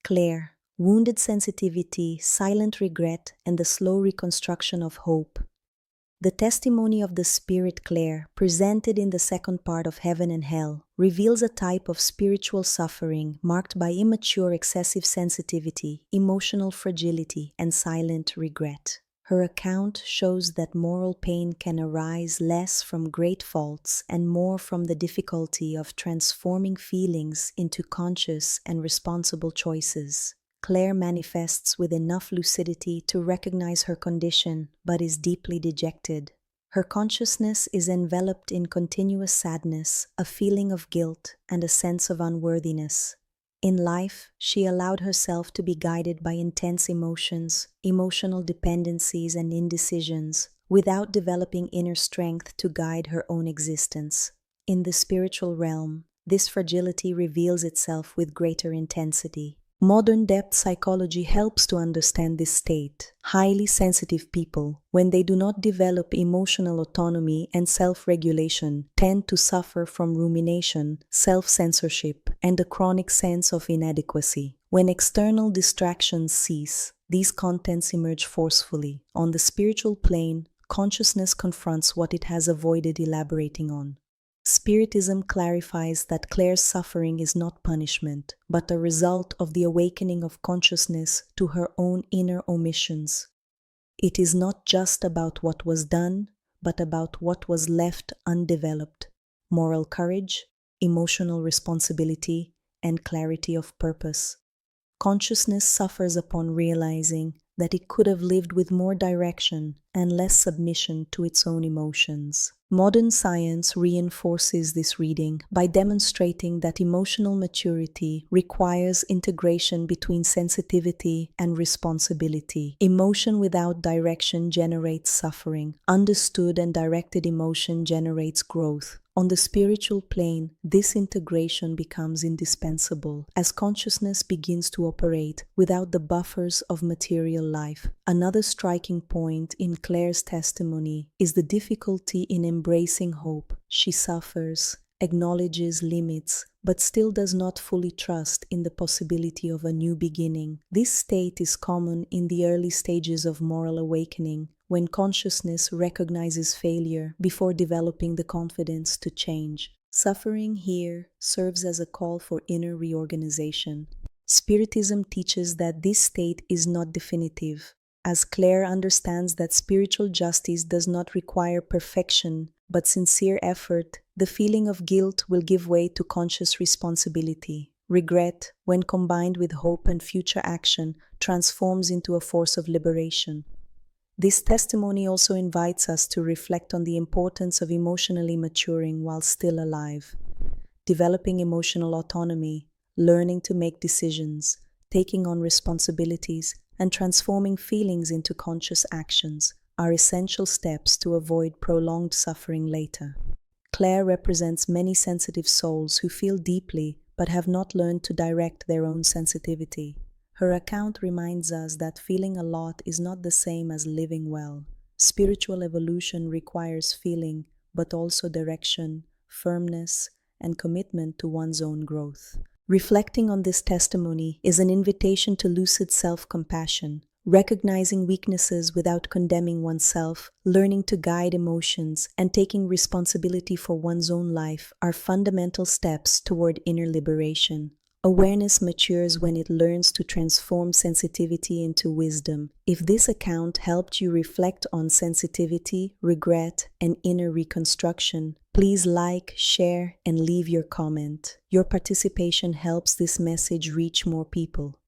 Claire, wounded sensitivity, silent regret, and the slow reconstruction of hope. The testimony of the Spirit Claire, presented in the second part of Heaven and Hell, reveals a type of spiritual suffering marked by immature excessive sensitivity, emotional fragility, and silent regret. Her account shows that moral pain can arise less from great faults and more from the difficulty of transforming feelings into conscious and responsible choices. Claire manifests with enough lucidity to recognize her condition, but is deeply dejected. Her consciousness is enveloped in continuous sadness, a feeling of guilt, and a sense of unworthiness. In life, she allowed herself to be guided by intense emotions, emotional dependencies, and indecisions, without developing inner strength to guide her own existence. In the spiritual realm, this fragility reveals itself with greater intensity. Modern depth psychology helps to understand this state. Highly sensitive people, when they do not develop emotional autonomy and self-regulation, tend to suffer from rumination, self-censorship, and a chronic sense of inadequacy. When external distractions cease, these contents emerge forcefully. On the spiritual plane, consciousness confronts what it has avoided elaborating on. Spiritism clarifies that Claire's suffering is not punishment, but a result of the awakening of consciousness to her own inner omissions. It is not just about what was done, but about what was left undeveloped: moral courage, emotional responsibility, and clarity of purpose. Consciousness suffers upon realizing that it could have lived with more direction and less submission to its own emotions. Modern science reinforces this reading by demonstrating that emotional maturity requires integration between sensitivity and responsibility. Emotion without direction generates suffering. Understood and directed emotion generates growth. On the spiritual plane, this integration becomes indispensable as consciousness begins to operate without the buffers of material life. Another striking point in Claire's testimony is the difficulty in embracing hope. She suffers, acknowledges limits, but still does not fully trust in the possibility of a new beginning. This state is common in the early stages of moral awakening, when consciousness recognizes failure before developing the confidence to change. Suffering here serves as a call for inner reorganization. Spiritism teaches that this state is not definitive, as Claire understands that spiritual justice does not require perfection but sincere effort. The feeling of guilt will give way to conscious responsibility. Regret, when combined with hope and future action, transforms into a force of liberation. This testimony also invites us to reflect on the importance of emotionally maturing while still alive. Developing emotional autonomy, learning to make decisions, taking on responsibilities, and transforming feelings into conscious actions are essential steps to avoid prolonged suffering later. Claire represents many sensitive souls who feel deeply but have not learned to direct their own sensitivity. Her account reminds us that feeling a lot is not the same as living well. Spiritual evolution requires feeling, but also direction, firmness, and commitment to one's own growth. Reflecting on this testimony is an invitation to lucid self-compassion. Recognizing weaknesses without condemning oneself, learning to guide emotions, and taking responsibility for one's own life are fundamental steps toward inner liberation. Awareness matures when it learns to transform sensitivity into wisdom. If this account helped you reflect on sensitivity, regret, and inner reconstruction, please like, share, and leave your comment. Your participation helps this message reach more people.